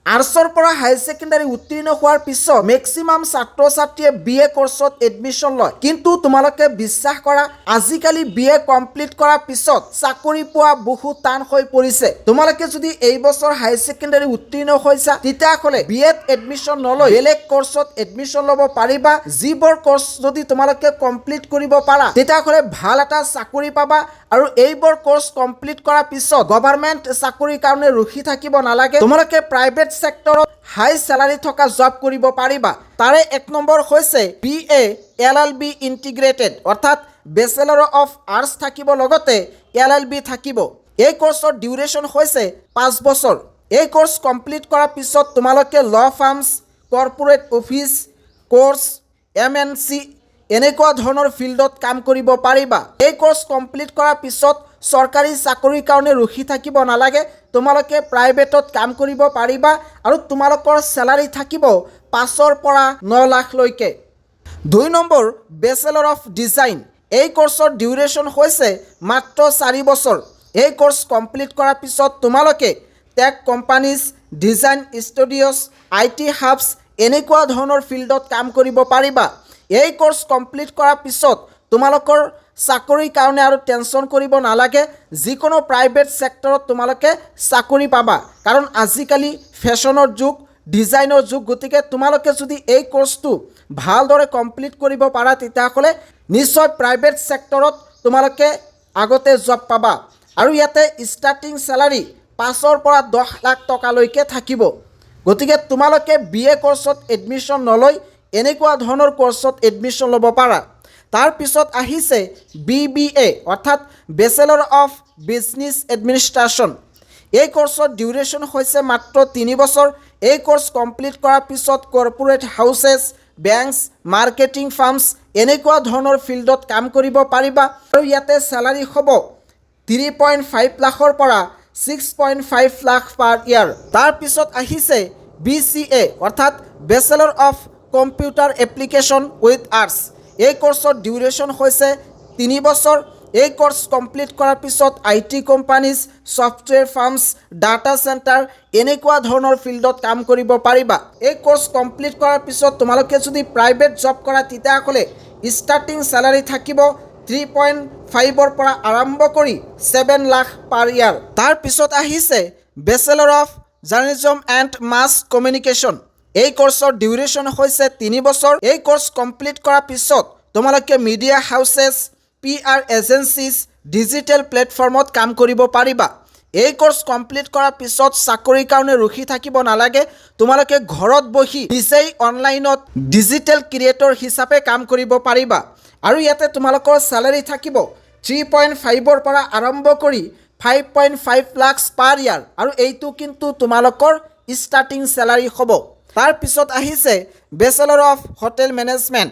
আৰ্টছৰ পৰা হাই ছেকেণ্ডাৰী উত্তীৰ্ণ হোৱাৰ পিছত মেক্সিমাম ছাত্ৰ ছাত্ৰীয়ে BA কোৰ্চত এডমিশ্যন লয়, কিন্তু তোমালোকে বিশ্বাস কৰা আজিকালি BA কমপ্লিট কৰাৰ পিছত চাকৰি পোৱা বহুত টান হৈ পৰিছে। তোমালোকে যদি এই বছৰ হাই ছেকেণ্ডাৰী উত্তীৰ্ণ হৈছা তেতিয়াহ'লে BAত এডমিশ্যন নলৈ বেলেগ কোৰ্চত এডমিশ্যন ল'ব পাৰিবা। যিবোৰ কোৰ্চ যদি তোমালোকে কমপ্লিট কৰিব পাৰা তেতিয়াহ'লে ভাল এটা চাকৰি পাবা, আৰু এইবোৰ কোৰ্চ কমপ্লিট কৰাৰ পিছত গভৰ্ণমেণ্ট চাকৰিৰ কাৰণে ৰখি থাকিব নালাগে। তোমালোকে প্ৰাইভেট সেক্টৰত হাই স্যালাৰি থকা জব কৰিব পাৰিবা। তাৰে এক নম্বৰ হৈছে BA LLB ইন্টিগ্ৰেটেড, অৰ্থাৎ বেচেলৰ অফ আৰ্টছ থাকিব, লগতে LLB থাকিব। এই কোৰ্চৰ ডিউৰেশ্যন হৈছে 5 বছৰ। এই কোৰ্চ কমপ্লিট কৰাৰ পিছত তোমালোকে ল farms, corporate office, course, MNC এনেকুৱা ধৰণৰ ফিল্ডত কাম কৰিব পাৰিবা। এই কোৰ্চ কমপ্লিট কৰাৰ পিছত চৰকাৰী চাকৰিৰ কাৰণে ৰখি থাকিব নালাগে, তোমালোকে প্ৰাইভেটত কাম কৰিব পাৰিবা, আৰু তোমালোকৰ স্যালাৰি থাকিব 5ৰ পৰা 9 লাখলৈকে। 2 নম্বৰ বেচেলৰ অফ ডিজাইন। এই কোৰ্চৰ ডিউৰেশ্যন হৈছে মাত্ৰ 4 বছৰ। এই কোৰ্চ কমপ্লিট কৰাৰ পিছত তোমালোকে tech companies, design studios, IT hubs এনেকুৱা ধৰণৰ ফিল্ডত কাম কৰিব পাৰিবা। এই কোৰ্চ কমপ্লিট কৰাৰ পিছত তোমালোকৰ চাকৰিৰ কাৰণে আৰু টেনশ্যন কৰিব নালাগে, যিকোনো প্ৰাইভেট সেক্টৰত তোমালোকে চাকৰি পাবা, কাৰণ আজিকালি ফেশ্বনৰ যুগ, ডিজাইনৰ যুগ। গতিকে তোমালোকে যদি এই কোৰ্চটো ভালদৰে কমপ্লিট কৰিব পাৰা তেতিয়াহ'লে নিশ্চয় প্ৰাইভেট সেক্টৰত তোমালোকে আগতে জব পাবা, আৰু ইয়াতে ষ্টাৰ্টিং স্যালাৰি 5ৰ পৰা 10 লাখ টকালৈকে থাকিব। গতিকে তোমালোকে BA কোৰ্চত এডমিশ্যন নলৈ এনেকুৱা ধৰণৰ কোৰ্চত এডমিশ্যন ল'ব পাৰা। তাৰপিছত আহিছে BBA, অৰ্থাৎ বেচেলৰ অফ বিজনেছ এডমিনিষ্ট্ৰেশ্যন। এই কোৰ্চৰ ডিউৰেশ্যন হৈছে মাত্ৰ 3 বছৰ। এই কোৰ্চ কমপ্লিট কৰাৰ পিছত corporate houses, banks, marketing farms এনেকুৱা ধৰণৰ ফিল্ডত কাম কৰিব পাৰিবা, আৰু ইয়াতে স্যালাৰি হ'ব 3.5 লাখৰ পৰা 6.5 লাখ পাৰ ইয়াৰ। তাৰপিছত আহিছে BCA, অৰ্থাৎ bachelor of computer application with arts. এই কোৰ্চৰ ডিউৰেশ্যন হৈছে 3 বছৰ। এই কোৰ্চ কমপ্লিট কৰাৰ পিছত IT companies, software farms, data centre এনেকুৱা ধৰণৰ ফিল্ডত কাম কৰিব পাৰিবা। এই কোৰ্চ কমপ্লিট কৰাৰ পিছত তোমালোকে যদি প্ৰাইভেট জব কৰা তেতিয়াহ'লে ষ্টাৰ্টিং স্যালাৰি থাকিব 3.5ৰ পৰা আৰম্ভ কৰি 7 লাখ পাৰ ইয়াৰ। তাৰপিছত আহিছে bachelor of journalism and mass communication. এই কোৰ্চৰ ডিউৰেশ্যন হৈছে 3 বছৰ। এই কোৰ্চ কমপ্লিট কৰাৰ পিছত তোমালোকে media houses, PR agencies, digital প্লেটফৰ্মত কাম কৰিব পাৰিবা। এই কোৰ্চ কমপ্লিট কৰাৰ পিছত চাকৰিৰ কাৰণে ৰখি থাকিব নালাগে, তোমালোকে ঘৰত বহি নিজেই অনলাইনত ডিজিটেল ক্ৰিয়েটৰ হিচাপে কাম কৰিব পাৰিবা, আৰু ইয়াতে তোমালোকৰ স্যালাৰি থাকিব 3.5ৰ পৰা আৰম্ভ কৰি 5.5 লাখ পাৰ ইয়াৰ, আৰু এইটো কিন্তু তোমালোকৰ ষ্টাৰ্টিং স্যালাৰি হ'ব। তাৰপিছত আহিছে বেচেলৰ অফ হোটেল মেনেজমেণ্ট।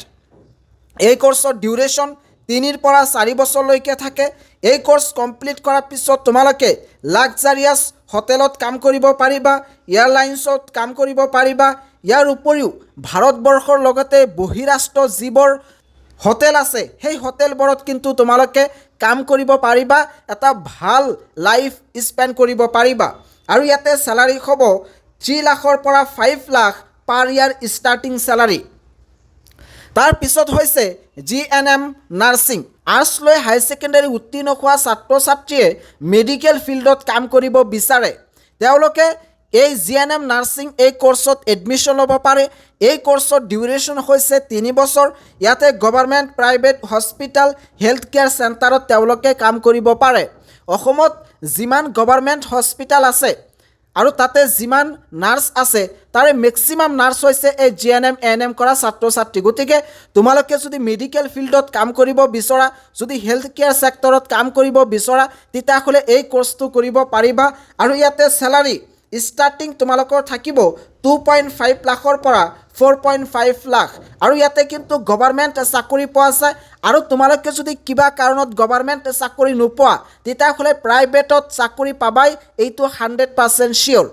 এই কোৰ্চৰ ডিউৰেশ্যন 3ৰ পৰা 4 বছৰলৈকে থাকে। এই কোৰ্চ কমপ্লিট কৰাৰ পিছত তোমালোকে লাক্সাৰিয়াছ হোটেলত কাম কৰিব পাৰিবা, এয়াৰলাইন্সত কাম কৰিব পাৰিবা। ইয়াৰ উপৰিও ভাৰতবৰ্ষৰ লগতে বহিৰাষ্ট্ৰ যিবোৰ হোটেল আছে সেই হোটেলবোৰত কিন্তু তোমালোকে কাম কৰিব পাৰিবা, এটা ভাল লাইফ স্পেণ্ড কৰিব পাৰিবা, আৰু ইয়াতে স্যালাৰি হ'ব 3 লাখৰ পৰা 5 লাখ পাৰ ইয়াৰ ষ্টাৰ্টিং স্যালাৰি। তাৰপিছত হৈছে GNM নাৰ্ছিং। আৰ্টছ লৈ হাই ছেকেণ্ডাৰী উত্তীৰ্ণ হোৱা ছাত্ৰ ছাত্ৰীয়ে মেডিকেল ফিল্ডত কাম কৰিব বিচাৰে, তেওঁলোকে এই GNM নাৰ্ছিং এই কোৰ্চত এডমিশ্যন ল'ব পাৰে। এই কোৰ্চৰ ডিউৰেশ্যন হৈছে 3 বছৰ। ইয়াতে government, private hospital, health care চেণ্টাৰত তেওঁলোকে কাম কৰিব পাৰে। অসমত যিমান গভৰ্ণমেণ্ট হস্পিটেল আছে আৰু তাতে যিমান নাৰ্ছ আছে তাৰে মেক্সিমাম নাৰ্ছ হৈছে এই GNM ANM কৰা ছাত্ৰ ছাত্ৰী। গতিকে তোমালোকে যদি মেডিকেল ফিল্ডত কাম কৰিব বিচৰা, যদি হেল্থ কেয়াৰ ছেক্টৰত কাম কৰিব বিচৰা তেতিয়াহ'লে এই কোৰ্চটো কৰিব পাৰিবা, আৰু ইয়াতে স্যালাৰি ষ্টাৰ্টিং তোমালোকৰ থাকিব 2.5 লাখৰ পৰা 4.5 লাখ, আৰু ইয়াতে কিন্তু গভৰ্ণমেণ্ট চাকৰি পোৱা যায়। আৰু তোমালোকে যদি কিবা কাৰণত গভৰ্ণমেণ্ট চাকৰি নোপোৱা তেতিয়াহ'লে প্ৰাইভেটত চাকৰি পাবাই, এইটো 100% চিয়'ৰ।